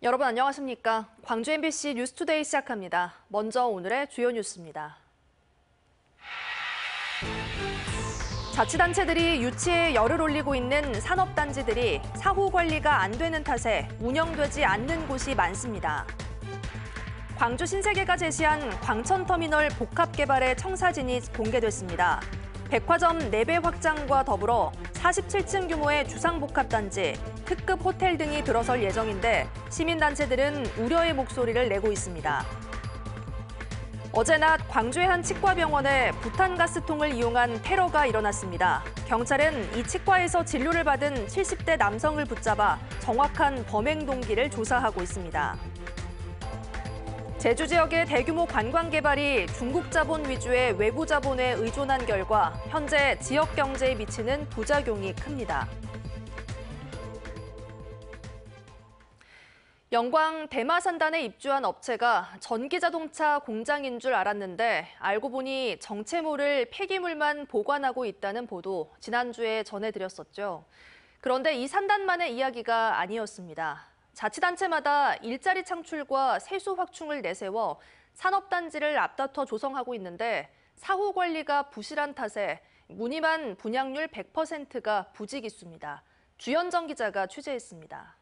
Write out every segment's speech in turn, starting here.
여러분 안녕하십니까? 광주 MBC 뉴스투데이 시작합니다. 먼저 오늘의 주요 뉴스입니다. 자치단체들이 유치에 열을 올리고 있는 산업단지들이 사후 관리가 안 되는 탓에 운영되지 않는 곳이 많습니다. 광주 신세계가 제시한 광천터미널 복합개발의 청사진이 공개됐습니다. 백화점 4배 확장과 더불어 47층 규모의 주상복합단지, 특급 호텔 등이 들어설 예정인데 시민단체들은 우려의 목소리를 내고 있습니다. 어제 낮 광주의 한 치과병원에 부탄가스통을 이용한 테러가 일어났습니다. 경찰은 이 치과에서 진료를 받은 70대 남성을 붙잡아 정확한 범행 동기를 조사하고 있습니다. 제주 지역의 대규모 관광 개발이 중국 자본 위주의 외부 자본에 의존한 결과 현재 지역 경제에 미치는 부작용이 큽니다. 영광 대마산단에 입주한 업체가 전기자동차 공장인 줄 알았는데 알고 보니 정체모를 폐기물만 보관하고 있다는 보도 지난주에 전해드렸었죠. 그런데 이 산단만의 이야기가 아니었습니다. 자치단체마다 일자리 창출과 세수 확충을 내세워 산업단지를 앞다퉈 조성하고 있는데 사후 관리가 부실한 탓에 무늬만 분양률 100%가 부지기수입니다. 주현정 기자가 취재했습니다.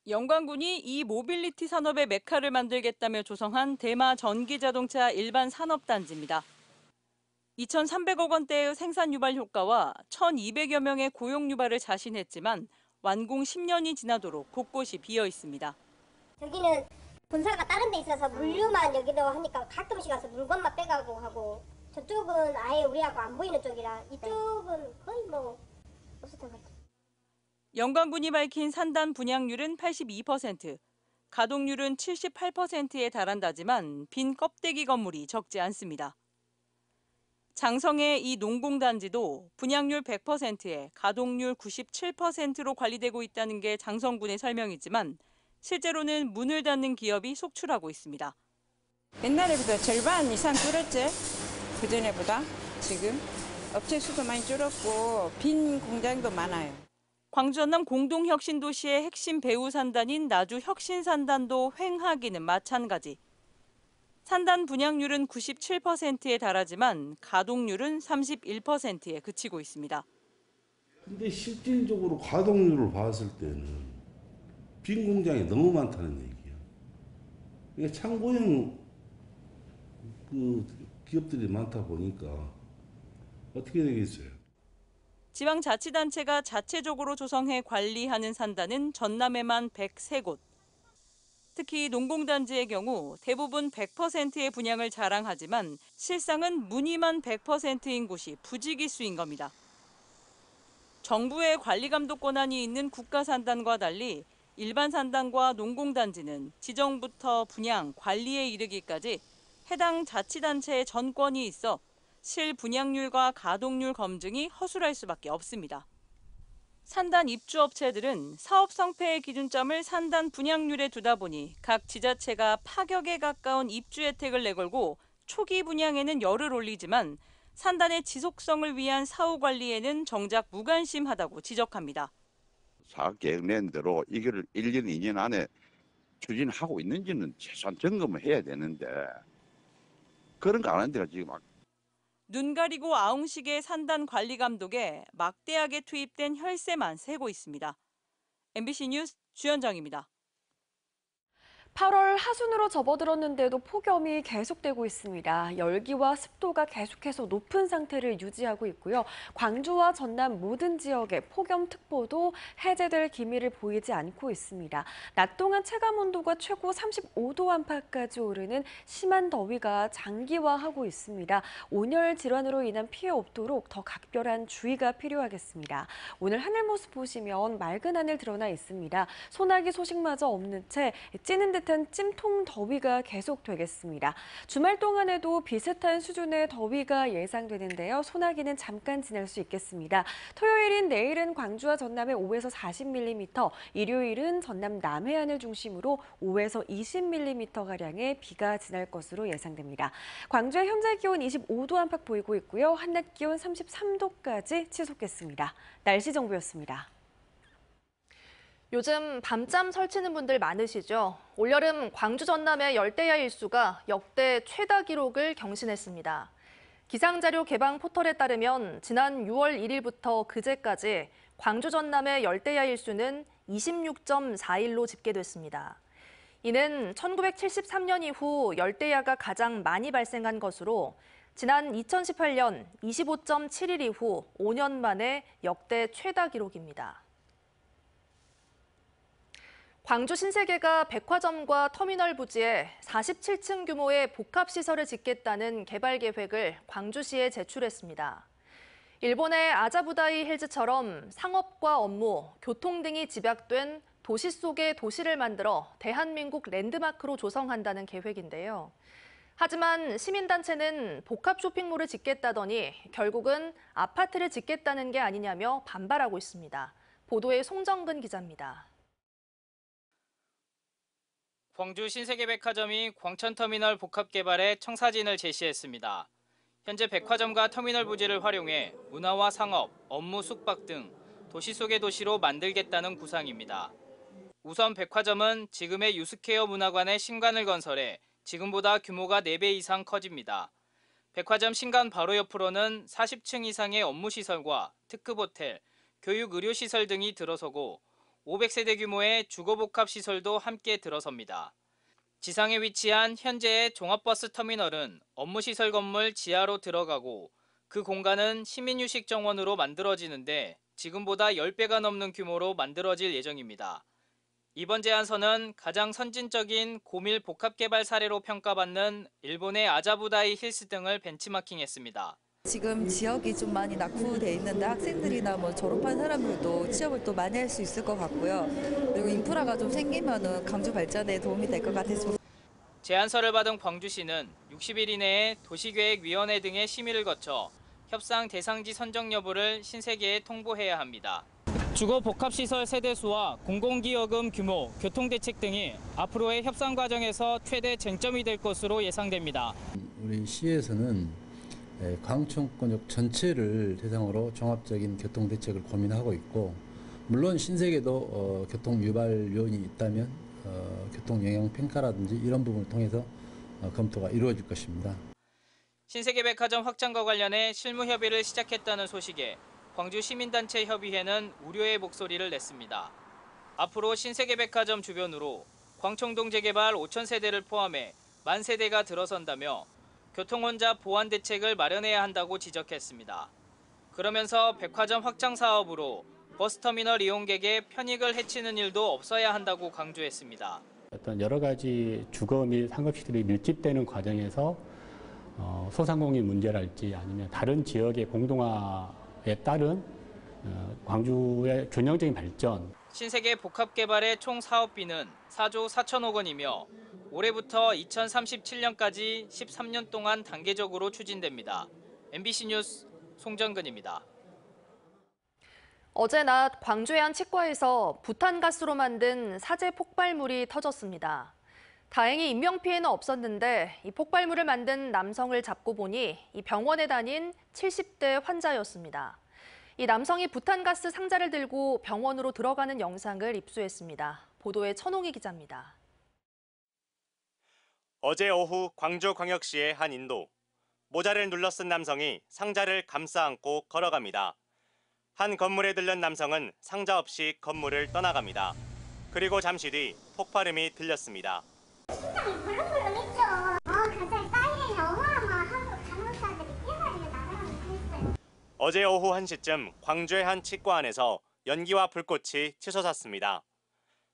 영광군이 이 모빌리티 산업의 메카를 만들겠다며 조성한 대마 전기자동차 일반 산업단지입니다. 2,300억 원대의 생산 유발 효과와 1,200여 명의 고용 유발을 자신했지만 완공 10년이 지나도록 곳곳이 비어 있습니다. 저기는 본사가 다른 데 있어서 물류만 여기도 하니까 가끔씩 가서 물건만 빼가고 하고 저쪽은 아예 우리하고 안 보이는 쪽이라 이쪽은 거의 뭐 없었던 것 같아요. 영광군이 밝힌 산단 분양률은 82%, 가동률은 78%에 달한다지만 빈 껍데기 건물이 적지 않습니다. 장성의 이 농공단지도 분양률 100%에 가동률 97%로 관리되고 있다는 게 장성군의 설명이지만 실제로는 문을 닫는 기업이 속출하고 있습니다. 옛날에보다 절반 이상 줄었지? 그전에보다 지금 업체 수도 많이 줄었고 빈 공장도 많아요. 광주 전남 공동혁신도시의 핵심 배후 산단인 나주 혁신산단도 횡하기는 마찬가지. 산단 분양률은 97%에 달하지만 가동률은 31%에 그치고 있습니다. 근데 실질적으로 가동률을 봤을 때는 빈 공장이 너무 많다는 얘기야. 그러니까 창고형 기업들이 많다 보니까 어떻게 되겠어요? 지방자치단체가 자체적으로 조성해 관리하는 산단은 전남에만 103곳. 특히 농공단지의 경우 대부분 100%의 분양을 자랑하지만 실상은 문의만 100%인 곳이 부지기수인 겁니다. 정부의 관리감독 권한이 있는 국가산단과 달리 일반 산단과 농공단지는 지정부터 분양, 관리에 이르기까지 해당 자치단체의 전권이 있어 실분양률과 가동률 검증이 허술할 수밖에 없습니다. 산단 입주업체들은 사업 성패의 기준점을 산단 분양률에 두다 보니 각 지자체가 파격에 가까운 입주 혜택을 내걸고 초기 분양에는 열을 올리지만 산단의 지속성을 위한 사후 관리에는 정작 무관심하다고 지적합니다. 사업계획 낸 대로 이걸 1년, 2년 안에 추진하고 있는지는 최소한 점검을 해야 되는데 그런 거 안 하는 데가 지금 눈 가리고 아웅식의 산단 관리 감독에 막대하게 투입된 혈세만 세고 있습니다. MBC 뉴스 주현정입니다. 8월 하순으로 접어들었는데도 폭염이 계속되고 있습니다. 열기와 습도가 계속해서 높은 상태를 유지하고 있고요. 광주와 전남 모든 지역에 폭염특보도 해제될 기미를 보이지 않고 있습니다. 낮 동안 체감온도가 최고 35도 안팎까지 오르는 심한 더위가 장기화하고 있습니다. 온열 질환으로 인한 피해 없도록 더 각별한 주의가 필요하겠습니다. 오늘 하늘 모습 보시면 맑은 하늘 드러나 있습니다. 소나기 소식마저 없는 채 찌는 듯한 찜통 더위가 계속되겠습니다. 주말 동안에도 비슷한 수준의 더위가 예상되는데요. 소나기는 잠깐 지날 수 있겠습니다. 토요일인 내일은 광주와 전남에 5에서 40mm, 일요일은 전남 남해안을 중심으로 5에서 20mm가량의 비가 지날 것으로 예상됩니다. 광주의 현재 기온 25도 안팎 보이고 있고요. 한낮 기온 33도까지 치솟겠습니다. 날씨 정보였습니다. 요즘 밤잠 설치는 분들 많으시죠? 올여름 광주 전남의 열대야 일수가 역대 최다 기록을 경신했습니다. 기상자료 개방 포털에 따르면 지난 6월 1일부터 그제까지 광주 전남의 열대야 일수는 26.4일로 집계됐습니다. 이는 1973년 이후 열대야가 가장 많이 발생한 것으로 지난 2018년 25.7일 이후 5년 만에 역대 최다 기록입니다. 광주 신세계가 백화점과 터미널 부지에 47층 규모의 복합시설을 짓겠다는 개발 계획을 광주시에 제출했습니다. 일본의 아자부다이 힐즈처럼 상업과 업무, 교통 등이 집약된 도시 속의 도시를 만들어 대한민국 랜드마크로 조성한다는 계획인데요. 하지만 시민단체는 복합 쇼핑몰을 짓겠다더니 결국은 아파트를 짓겠다는 게 아니냐며 반발하고 있습니다. 보도에 송정근 기자입니다. 광주 신세계백화점이 광천터미널 복합개발에 청사진을 제시했습니다. 현재 백화점과 터미널 부지를 활용해 문화와 상업, 업무 숙박 등 도시 속의 도시로 만들겠다는 구상입니다. 우선 백화점은 지금의 유스케어 문화관에 신관을 건설해 지금보다 규모가 4배 이상 커집니다. 백화점 신관 바로 옆으로는 40층 이상의 업무시설과 특급호텔, 교육의료시설 등이 들어서고 500세대 규모의 주거복합시설도 함께 들어섭니다. 지상에 위치한 현재의 종합버스 터미널은 업무시설 건물 지하로 들어가고 그 공간은 시민휴식 정원으로 만들어지는데 지금보다 10배가 넘는 규모로 만들어질 예정입니다. 이번 제안서는 가장 선진적인 고밀 복합개발 사례로 평가받는 일본의 아자부다이 힐스 등을 벤치마킹했습니다. 지금 지역이 좀 많이 낙후돼 있는데 학생들이나 뭐 졸업한 사람들도 취업을 또 많이 할 수 있을 것 같고요. 그리고 인프라가 좀 생기면은 광주 발전에 도움이 될 것 같아서. 제안서를 받은 광주시는 60일 이내에 도시계획위원회 등의 심의를 거쳐 협상 대상지 선정 여부를 신세계에 통보해야 합니다. 주거 복합시설 세대수와 공공기여금 규모, 교통대책 등이 앞으로의 협상 과정에서 최대 쟁점이 될 것으로 예상됩니다. 우리 시에서는 광천권역 전체를 대상으로 종합적인 교통대책을 고민하고 있고, 물론 신세계도 교통유발 요인이 있다면 교통영향평가라든지 이런 부분을 통해서 검토가 이루어질 것입니다. 신세계백화점 확장과 관련해 실무협의를 시작했다는 소식에 광주 시민단체 협의회는 우려의 목소리를 냈습니다. 앞으로 신세계백화점 주변으로 광청동 재개발 5,000세대를 포함해 10,000세대가 들어선다며 교통혼잡 보완 대책을 마련해야 한다고 지적했습니다. 그러면서 백화점 확장 사업으로 버스터미널 이용객의 편익을 해치는 일도 없어야 한다고 강조했습니다. 어떤 여러 가지 주거 및 상업시설이 밀집되는 과정에서 소상공인 문제랄지 아니면 다른 지역의 공동화에 따른 광주의 균형적인 발전. 신세계 복합개발의 총 사업비는 4조 4천억 원이며 올해부터 2037년까지 13년 동안 단계적으로 추진됩니다. MBC 뉴스 송정근입니다. 어제 낮 광주의 한 치과에서 부탄가스로 만든 사제 폭발물이 터졌습니다. 다행히 인명피해는 없었는데 이 폭발물을 만든 남성을 잡고 보니 이 병원에 다닌 70대 환자였습니다. 이 남성이 부탄가스 상자를 들고 병원으로 들어가는 영상을 입수했습니다. 보도에 천홍희 기자입니다. 어제 오후 광주광역시의 한 인도. 모자를 눌러 쓴 남성이 상자를 감싸 안고 걸어갑니다. 한 건물에 들른 남성은 상자 없이 건물을 떠나갑니다. 그리고 잠시 뒤 폭발음이 들렸습니다. 심장이 벌렁벌렁했죠. 갑자기 사이렌이 어마어마하고 간호사들이 뛰어가지고 나가라고 했어요. 어제 오후 1시쯤 광주의 한 치과 안에서 연기와 불꽃이 치솟았습니다.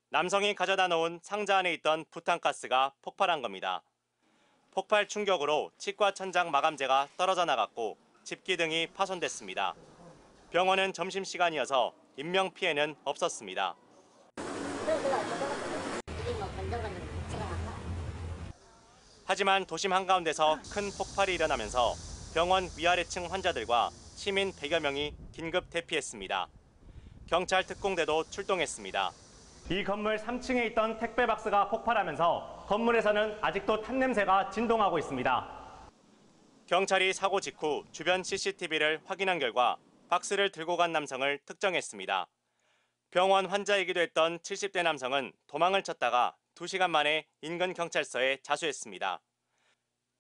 남성이 가져다 놓은 상자 안에 있던 부탄가스가 폭발한 겁니다. 폭발 충격으로 치과 천장 마감재가 떨어져 나갔고 집기등이 파손됐습니다. 병원은 점심시간이어서 인명피해는 없었습니다. 하지만 도심 한가운데서 큰 폭발이 일어나면서 병원 위아래층 환자들과 시민 100여 명이 긴급 대피했습니다. 경찰 특공대도 출동했습니다. 이 건물 3층에 있던 택배 박스가 폭발하면서 건물에서는 아직도 탄냄새가 진동하고 있습니다. 경찰이 사고 직후 주변 CCTV를 확인한 결과 박스를 들고 간 남성을 특정했습니다. 병원 환자이기도 했던 70대 남성은 도망을 쳤다가 2시간 만에 인근 경찰서에 자수했습니다.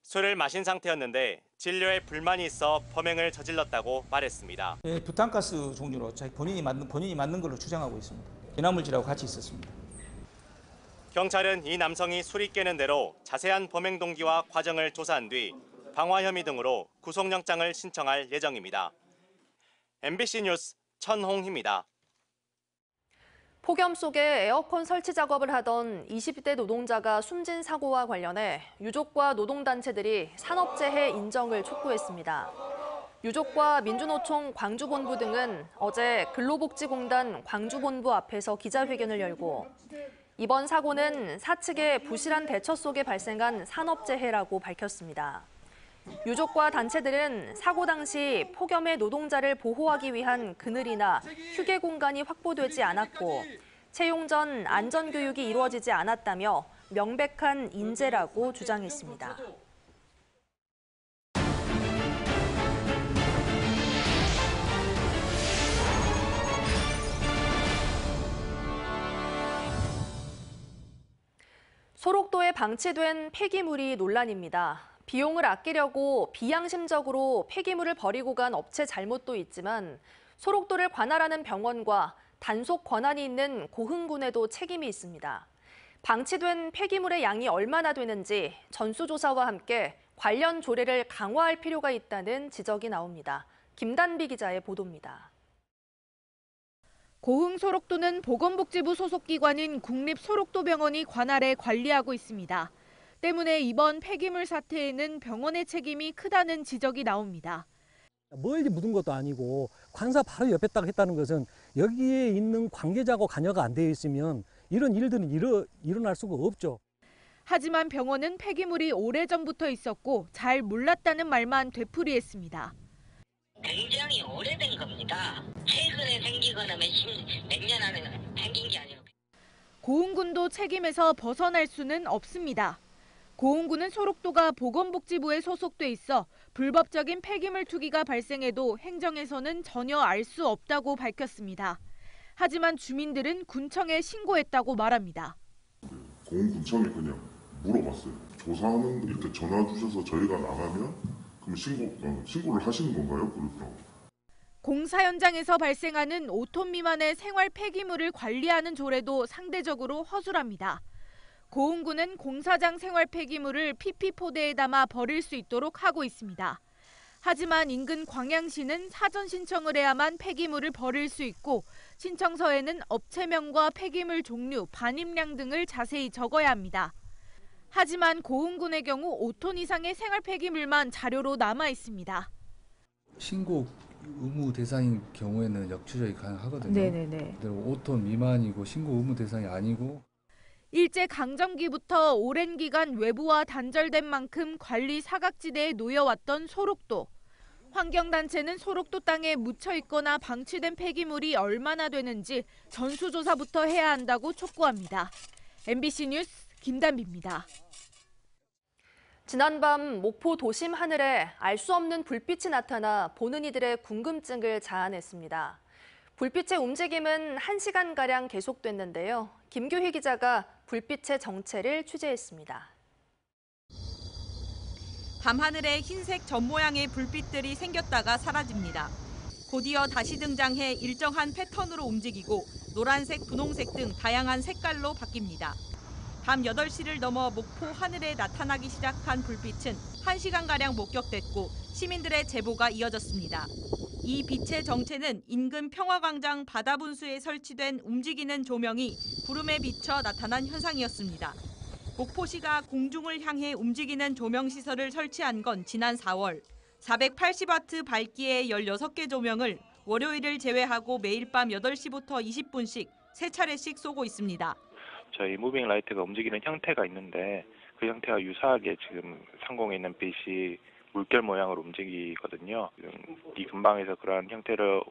술을 마신 상태였는데 진료에 불만이 있어 범행을 저질렀다고 말했습니다. 부탄가스 종류로 본인이 맞는 걸로 주장하고 있습니다. 연화물질하고 같이 있었습니다. 경찰은 이 남성이 술이 깨는 대로 자세한 범행 동기와 과정을 조사한 뒤 방화 혐의 등으로 구속영장을 신청할 예정입니다. MBC 뉴스 천홍희입니다. 폭염 속에 에어컨 설치 작업을 하던 20대 노동자가 숨진 사고와 관련해 유족과 노동단체들이 산업재해 인정을 촉구했습니다. 유족과 민주노총 광주본부 등은 어제 근로복지공단 광주본부 앞에서 기자회견을 열고 이번 사고는 사측의 부실한 대처 속에 발생한 산업재해라고 밝혔습니다. 유족과 단체들은 사고 당시 폭염에 노동자를 보호하기 위한 그늘이나 휴게 공간이 확보되지 않았고 채용 전 안전교육이 이루어지지 않았다며 명백한 인재라고 주장했습니다. 소록도에 방치된 폐기물이 논란입니다. 비용을 아끼려고 비양심적으로 폐기물을 버리고 간 업체 잘못도 있지만 소록도를 관할하는 병원과 단속 권한이 있는 고흥군에도 책임이 있습니다. 방치된 폐기물의 양이 얼마나 되는지 전수조사와 함께 관련 조례를 강화할 필요가 있다는 지적이 나옵니다. 김단비 기자의 보도입니다. 고흥 소록도는 보건복지부 소속 기관인 국립소록도병원이 관할해 관리하고 있습니다. 때문에 이번 폐기물 사태에는 병원의 책임이 크다는 지적이 나옵니다. 멀리 묻은 것도 아니고 관사 바로 옆에다가 했다는 것은 여기에 있는 관계자고 관여가 안 되어 있으면 이런 일들은 일어날 수가 없죠. 하지만 병원은 폐기물이 오래전부터 있었고 잘 몰랐다는 말만 되풀이했습니다. 굉장히 오래된 겁니다. 최근에 생기거나 몇 년 안에 생긴 게 아니고. 고흥군도 책임에서 벗어날 수는 없습니다. 고흥군은 소록도가 보건복지부에 소속돼 있어 불법적인 폐기물 투기가 발생해도 행정에서는 전혀 알 수 없다고 밝혔습니다. 하지만 주민들은 군청에 신고했다고 말합니다. 고흥군청에 그냥 물어봤어요. 조사하는 이렇게 전화 주셔서 저희가 나가면 그럼 신고를 하시는 건가요? 그러더라고요. 공사 현장에서 발생하는 5톤 미만의 생활 폐기물을 관리하는 조례도 상대적으로 허술합니다. 고흥군은 공사장 생활 폐기물을 PP포대에 담아 버릴 수 있도록 하고 있습니다. 하지만 인근 광양시는 사전 신청을 해야만 폐기물을 버릴 수 있고 신청서에는 업체명과 폐기물 종류, 반입량 등을 자세히 적어야 합니다. 하지만 고흥군의 경우 5톤 이상의 생활 폐기물만 자료로 남아 있습니다. 신고 의무 대상인 경우에는 역추적이 가능하거든요. 네네네. 5톤 미만이고 신고 의무 대상이 아니고 일제 강점기부터 오랜 기간 외부와 단절된 만큼 관리 사각지대에 놓여왔던 소록도. 환경단체는 소록도 땅에 묻혀 있거나 방치된 폐기물이 얼마나 되는지 전수조사부터 해야 한다고 촉구합니다. MBC 뉴스 김단비입니다. 지난밤 목포 도심 하늘에 알 수 없는 불빛이 나타나 보는 이들의 궁금증을 자아냈습니다. 불빛의 움직임은 1시간가량 계속됐는데요. 김규희 기자가 불빛의 정체를 취재했습니다. 밤하늘에 흰색 점 모양의 불빛들이 생겼다가 사라집니다. 곧이어 다시 등장해 일정한 패턴으로 움직이고 노란색, 분홍색 등 다양한 색깔로 바뀝니다. 밤 8시를 넘어 목포 하늘에 나타나기 시작한 불빛은 1시간가량 목격됐고 시민들의 제보가 이어졌습니다. 이 빛의 정체는 인근 평화광장 바다분수에 설치된 움직이는 조명이 구름에 비쳐 나타난 현상이었습니다. 목포시가 공중을 향해 움직이는 조명 시설을 설치한 건 지난 4월. 480와트 밝기의 16개 조명을 월요일을 제외하고 매일 밤 8시부터 20분씩 3차례씩 쏘고 있습니다. 저희 무빙 라이트가 움직이는 형태가 있는데 그 형태가 유사하게 지금 상공에 있는 빛이 물결 모양으로 움직이거든요. 이 근방에서 그러한 형태로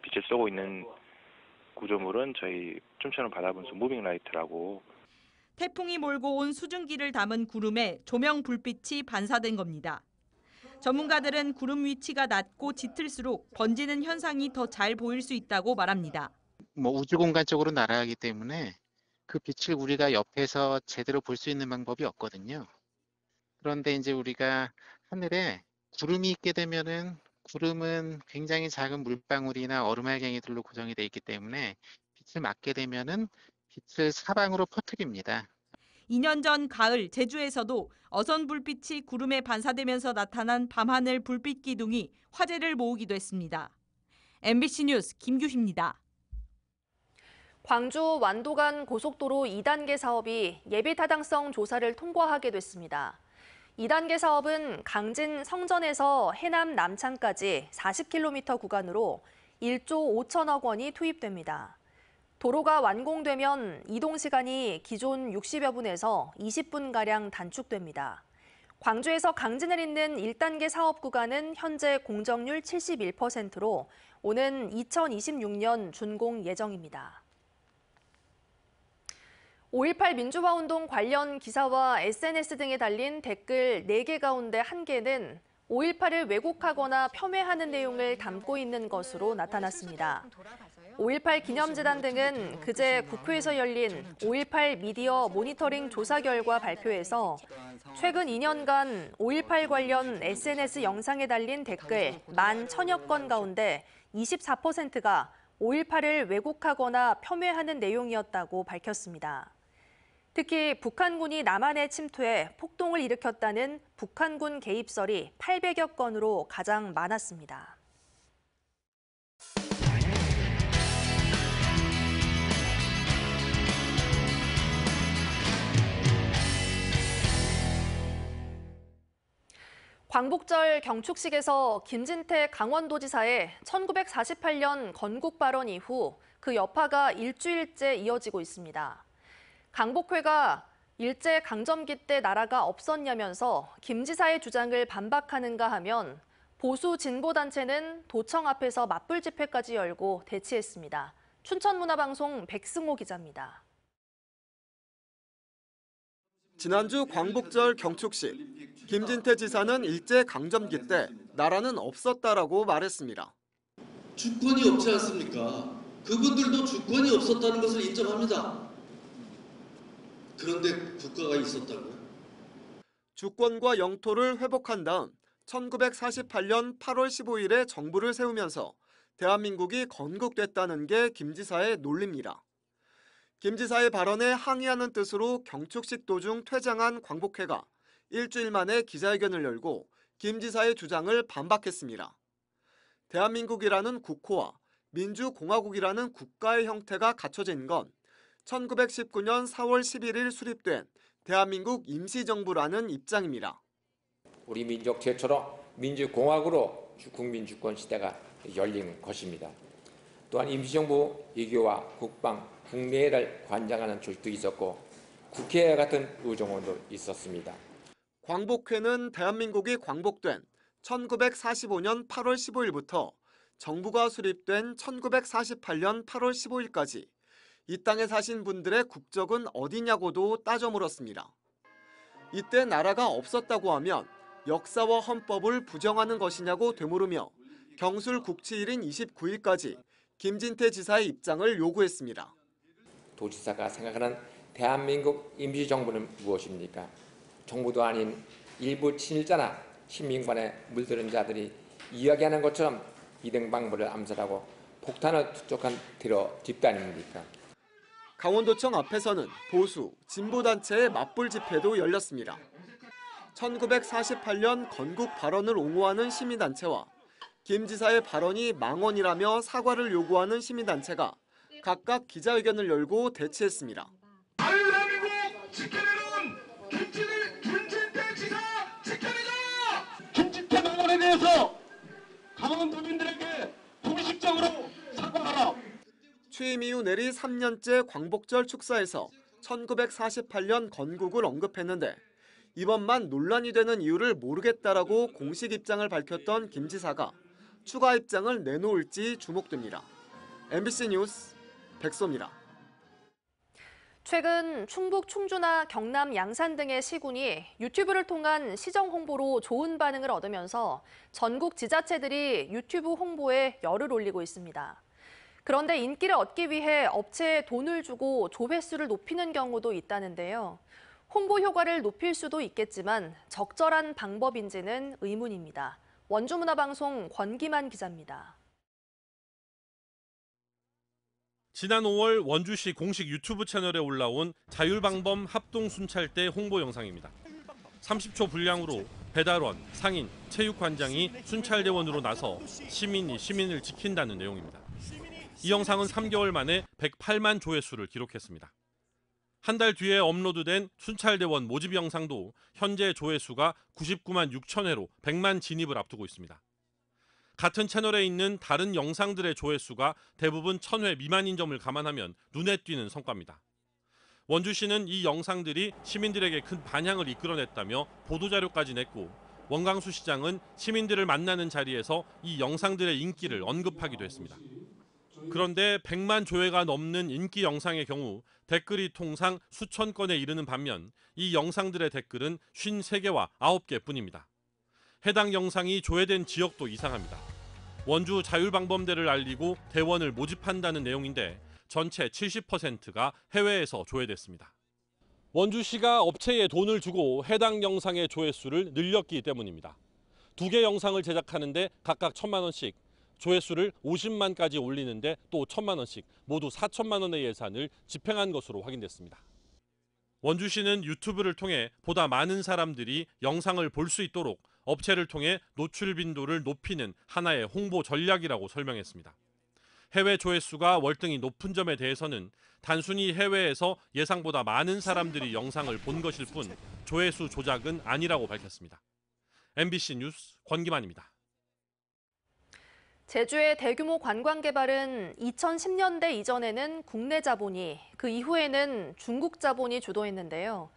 빛을 쏘고 있는 구조물은 저희 춤추는 바다분수 무빙 라이트라고. 태풍이 몰고 온 수증기를 담은 구름에 조명 불빛이 반사된 겁니다. 전문가들은 구름 위치가 낮고 짙을수록 번지는 현상이 더 잘 보일 수 있다고 말합니다. 뭐 우주 공간 쪽으로 날아가기 때문에 그 빛을 우리가 옆에서 제대로 볼 수 있는 방법이 없거든요. 그런데 이제 우리가 하늘에 구름이 있게 되면은 구름은 굉장히 작은 물방울이나 얼음알갱이들로 구성이 되어 있기 때문에 빛을 맞게 되면은 빛을 사방으로 퍼뜨립니다. 2년 전 가을 제주에서도 어선 불빛이 구름에 반사되면서 나타난 밤하늘 불빛 기둥이 화제를 모으기도 했습니다. MBC 뉴스 김규희입니다. 광주 완도간 고속도로 2단계 사업이 예비타당성 조사를 통과하게 됐습니다. 2단계 사업은 강진 성전에서 해남 남창까지 40km 구간으로 1조 5천억 원이 투입됩니다. 도로가 완공되면 이동 시간이 기존 60여 분에서 20분가량 단축됩니다. 광주에서 강진을 잇는 1단계 사업 구간은 현재 공정률 71%로 오는 2026년 준공 예정입니다. 5.18 민주화운동 관련 기사와 SNS 등에 달린 댓글 4개 가운데 1개는 5.18을 왜곡하거나 폄훼하는 내용을 담고 있는 것으로 나타났습니다. 5.18 기념재단 등은 그제 국회에서 열린 5.18 미디어 모니터링 조사 결과 발표에서 최근 2년간 5.18 관련 SNS 영상에 달린 댓글 11,000여 건 가운데 24%가 5.18을 왜곡하거나 폄훼하는 내용이었다고 밝혔습니다. 특히 북한군이 남한에 침투해 폭동을 일으켰다는 북한군 개입설이 800여 건으로 가장 많았습니다. 광복절 경축식에서 김진태 강원도지사의 1948년 건국 발언 이후 그 여파가 일주일째 이어지고 있습니다. 강복회가 일제강점기 때 나라가 없었냐면서 김 지사의 주장을 반박하는가 하면 보수 진보단체는 도청 앞에서 맞불 집회까지 열고 대치했습니다. 춘천문화방송 백승호 기자입니다. 지난주 광복절 경축식, 김진태 지사는 일제강점기 때 나라는 없었다라고 말했습니다. 주권이 없지 않습니까? 그분들도 주권이 없었다는 것을 인정합니다. 그런데 국가가 있었다고요? 주권과 영토를 회복한 다음 1948년 8월 15일에 정부를 세우면서 대한민국이 건국됐다는 게 김 지사의 논리입니다. 김 지사의 발언에 항의하는 뜻으로 경축식 도중 퇴장한 광복회가 일주일 만에 기자회견을 열고 김 지사의 주장을 반박했습니다. 대한민국이라는 국호와 민주공화국이라는 국가의 형태가 갖춰진 건 1919년 4월 11일 수립된 대한민국 임시정부라는 입장입니다. 우리 민족 최초로 민주공화국으로 국민주권 시대가 열린 것입니다. 또한 임시정부 외교와 국방, 국내를 관장하는 조직도 있었고 국회 같은 의정원도 있었습니다. 광복회는 대한민국이 광복된 1945년 8월 15일부터 정부가 수립된 1948년 8월 15일까지 이 땅에 사신 분들의 국적은 어디냐고도 따져 물었습니다. 이때 나라가 없었다고 하면 역사와 헌법을 부정하는 것이냐고 되물으며 경술 국치일인 29일까지 김진태 지사의 입장을 요구했습니다. 도지사가 생각하는 대한민국 임시정부는 무엇입니까? 정부도 아닌 일부 친일자나 친민관에 물들은 자들이 이야기하는 것처럼 이등방부를 암살하고 폭탄을 투척한 테러 집단입니까? 강원도청 앞에서는 보수, 진보단체의 맞불 집회도 열렸습니다. 1948년 건국 발언을 옹호하는 시민단체와 김 지사의 발언이 망언이라며 사과를 요구하는 시민단체가 각각 기자회견을 열고 대치했습니다. 대한민국 지켜내는 김진태 지사 지켜내자! 김진태 망언에 대해서 강원도민들에게 공식적으로 사과하라. 취임 이후 내리 3년째 광복절 축사에서 1948년 건국을 언급했는데 이번만 논란이 되는 이유를 모르겠다라고 공식 입장을 밝혔던 김 지사가 추가 입장을 내놓을지 주목됩니다. MBC 뉴스 백소입니다. 최근 충북 충주나 경남 양산 등의 시군이 유튜브를 통한 시정 홍보로 좋은 반응을 얻으면서 전국 지자체들이 유튜브 홍보에 열을 올리고 있습니다. 그런데 인기를 얻기 위해 업체에 돈을 주고 조회수를 높이는 경우도 있다는데요. 홍보 효과를 높일 수도 있겠지만 적절한 방법인지는 의문입니다. 원주문화방송 권기만 기자입니다. 지난 5월 원주시 공식 유튜브 채널에 올라온 자율방범 합동순찰대 홍보 영상입니다. 30초 분량으로 배달원, 상인, 체육관장이 순찰대원으로 나서 시민이 시민을 지킨다는 내용입니다. 이 영상은 3개월 만에 108만 조회수를 기록했습니다. 한 달 뒤에 업로드된 순찰대원 모집 영상도 현재 조회수가 99만 6천 회로 100만 진입을 앞두고 있습니다. 같은 채널에 있는 다른 영상들의 조회수가 대부분 1000회 미만인 점을 감안하면 눈에 띄는 성과입니다. 원주시는 이 영상들이 시민들에게 큰 반향을 이끌어냈다며 보도자료까지 냈고, 원광수 시장은 시민들을 만나는 자리에서 이 영상들의 인기를 언급하기도 했습니다. 그런데 100만 조회가 넘는 인기 영상의 경우 댓글이 통상 수천 건에 이르는 반면 이 영상들의 댓글은 53개와 9개 뿐입니다. 해당 영상이 조회된 지역도 이상합니다. 원주 자율방범대를 알리고 대원을 모집한다는 내용인데 전체 70%가 해외에서 조회됐습니다. 원주시가 업체에 돈을 주고 해당 영상의 조회수를 늘렸기 때문입니다. 2개 영상을 제작하는데 각각 1,000만 원씩, 조회수를 50만까지 올리는데 또 1,000만 원씩, 모두 4천만 원의 예산을 집행한 것으로 확인됐습니다. 원주시는 유튜브를 통해 보다 많은 사람들이 영상을 볼 수 있도록 업체를 통해 노출 빈도를 높이는 하나의 홍보 전략이라고 설명했습니다. 해외 조회수가 월등히 높은 점에 대해서는 단순히 해외에서 예상보다 많은 사람들이 영상을 본 것일 뿐 조회수 조작은 아니라고 밝혔습니다. MBC 뉴스 권기만입니다. 제주의 대규모 관광 개발은 2010년대 이전에는 국내 자본이, 그 이후에는 중국 자본이 주도했는데요.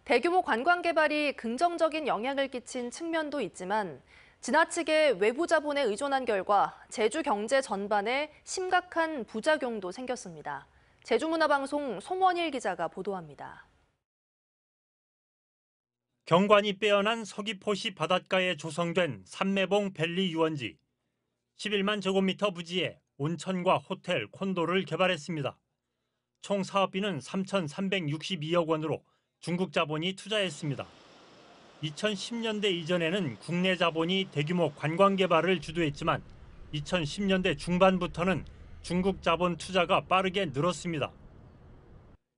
대규모 관광 개발이 긍정적인 영향을 끼친 측면도 있지만 지나치게 외부 자본에 의존한 결과 제주 경제 전반에 심각한 부작용도 생겼습니다. 제주문화방송 송원일 기자가 보도합니다. 경관이 빼어난 서귀포시 바닷가에 조성된 삼매봉 밸리 유원지. 11만 제곱미터 부지에 온천과 호텔, 콘도를 개발했습니다. 총 사업비는 3,362억 원으로 중국 자본이 투자했습니다. 2010년대 이전에는 국내 자본이 대규모 관광 개발을 주도했지만 2010년대 중반부터는 중국 자본 투자가 빠르게 늘었습니다.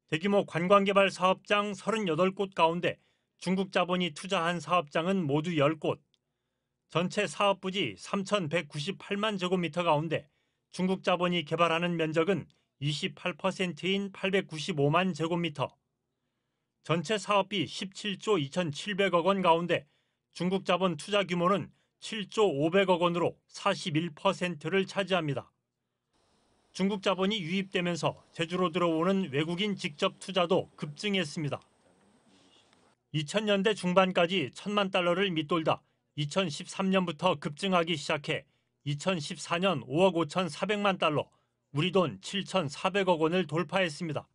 대규모 관광 개발 사업장 38곳 가운데 중국 자본이 투자한 사업장은 모두 10곳. 전체 사업 부지 3,198만 제곱미터 가운데 중국 자본이 개발하는 면적은 28%인 895만 제곱미터. 전체 사업비 17조 2,700억 원 가운데 중국 자본 투자 규모는 7조 500억 원으로 41%를 차지합니다. 중국 자본이 유입되면서 제주로 들어오는 외국인 직접 투자도 급증했습니다. 2000년대 중반까지 1,000만 달러를 밑돌다 2013년부터 급증하기 시작해 2014년 5억 5,400만 달러, 우리 돈 7,400억 원을 돌파했습니다.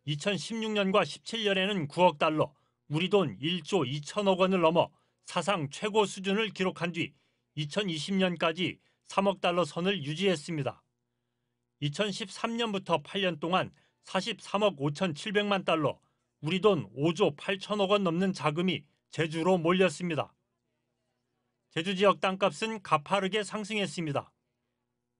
2016년과 17년에는 9억 달러, 우리 돈 1조 2천억 원을 넘어 사상 최고 수준을 기록한 뒤 2020년까지 3억 달러 선을 유지했습니다. 2013년부터 8년 동안 43억 5,700만 달러, 우리 돈 5조 8천억 원 넘는 자금이 제주로 몰렸습니다. 제주 지역 땅값은 가파르게 상승했습니다.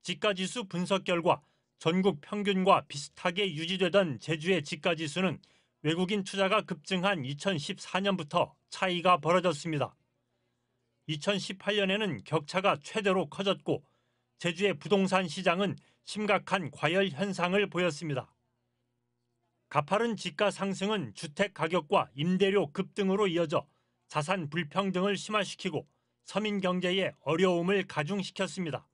지가지수 분석 결과 전국 평균과 비슷하게 유지되던 제주의 지가지수는 외국인 투자가 급증한 2014년부터 차이가 벌어졌습니다. 2018년에는 격차가 최대로 커졌고 제주의 부동산 시장은 심각한 과열 현상을 보였습니다. 가파른 지가 상승은 주택 가격과 임대료 급등으로 이어져 자산 불평등을 심화시키고 서민 경제에 어려움을 가중시켰습니다.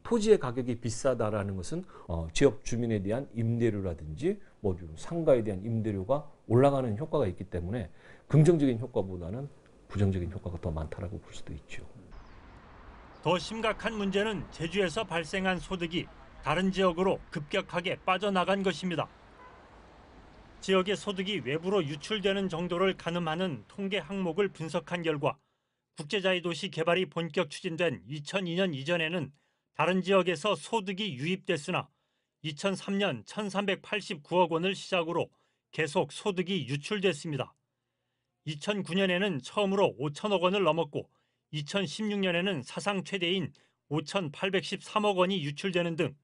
토지의 가격이 비싸다라는 것은 지역 주민에 대한 임대료라든지 상가에 대한 임대료가 올라가는 효과가 있기 때문에 긍정적인 효과보다는 부정적인 효과가 더 많다라고 볼 수도 있죠. 더 심각한 문제는 제주에서 발생한 소득이 다른 지역으로 급격하게 빠져나간 것입니다. 지역의 소득이 외부로 유출되는 정도를 가늠하는 통계 항목을 분석한 결과 국제자유도시 개발이 본격 추진된 2002년 이전에는 다른 지역에서 소득이 유입됐으나 2003년 1,389억 원을 시작으로 계속 소득이 유출됐습니다. 2009년에는 처음으로 5천억 원을 넘었고 2016년에는 사상 최대인 5,813억 원이 유출되는 등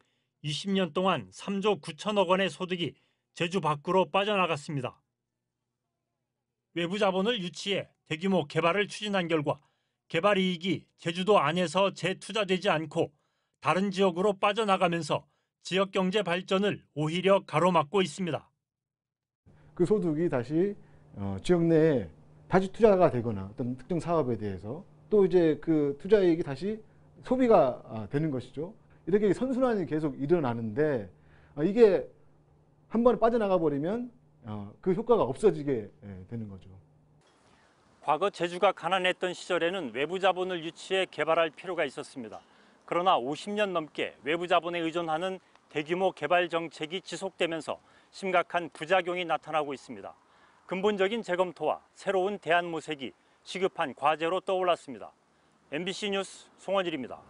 20년 동안 3조 9천억 원의 소득이 제주 밖으로 빠져나갔습니다. 외부 자본을 유치해 대규모 개발을 추진한 결과 개발 이익이 제주도 안에서 재투자되지 않고 다른 지역으로 빠져나가면서 지역 경제 발전을 오히려 가로막고 있습니다. 그 소득이 다시 지역 내에 다시 투자가 되거나 어떤 특정 사업에 대해서 또 이제 그 투자 이익이 다시 소비가 되는 것이죠. 이렇게 선순환이 계속 일어나는데 이게 한 번에 빠져나가 버리면 그 효과가 없어지게 되는 거죠. 과거 제주가 가난했던 시절에는 외부 자본을 유치해 개발할 필요가 있었습니다. 그러나 50년 넘게 외부 자본에 의존하는 대규모 개발 정책이 지속되면서 심각한 부작용이 나타나고 있습니다. 근본적인 재검토와 새로운 대안 모색이 시급한 과제로 떠올랐습니다. MBC 뉴스 송원일입니다.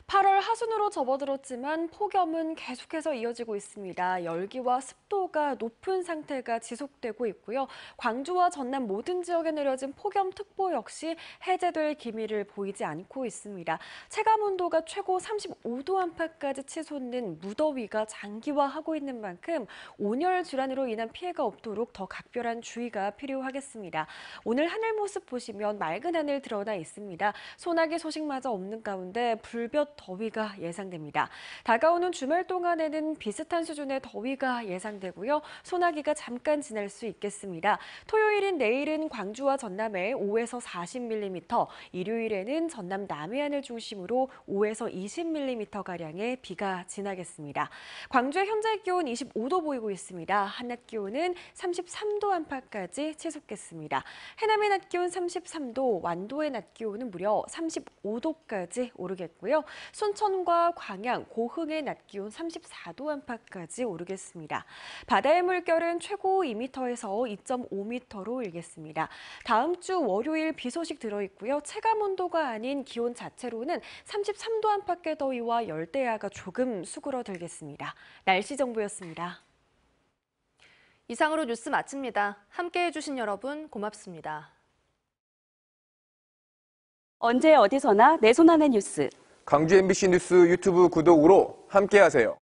8월 하순으로 접어들었지만 폭염은 계속해서 이어지고 있습니다. 열기와 습도가 높은 상태가 지속되고 있고요. 광주와 전남 모든 지역에 내려진 폭염특보 역시 해제될 기미를 보이지 않고 있습니다. 체감온도가 최고 35도 안팎까지 치솟는 무더위가 장기화하고 있는 만큼 온열 질환으로 인한 피해가 없도록 더 각별한 주의가 필요하겠습니다. 오늘 하늘 모습 보시면 맑은 하늘 드러나 있습니다. 소나기 소식마저 없는 가운데 불볕 더위가 예상됩니다. 다가오는 주말 동안에는 비슷한 수준의 더위가 예상되고요. 소나기가 잠깐 지날 수 있겠습니다. 토요일인 내일은 광주와 전남에 5에서 40mm, 일요일에는 전남 남해안을 중심으로 5에서 20mm가량의 비가 지나겠습니다. 광주의 현재 기온 25도 보이고 있습니다. 한낮 기온은 33도 안팎까지 치솟겠습니다. 해남의 낮 기온 33도, 완도의 낮 기온은 무려 35도까지 오르겠고요. 순천과 광양, 고흥의 낮 기온 34도 안팎까지 오르겠습니다. 바다의 물결은 최고 2m에서 2.5m로 일겠습니다. 다음 주 월요일 비 소식 들어있고요. 체감 온도가 아닌 기온 자체로는 33도 안팎의 더위와 열대야가 조금 수그러들겠습니다. 날씨 정보였습니다. 이상으로 뉴스 마칩니다. 함께해 주신 여러분 고맙습니다. 언제 어디서나 내 손 안의 뉴스. 광주 MBC 뉴스 유튜브 구독으로 함께하세요.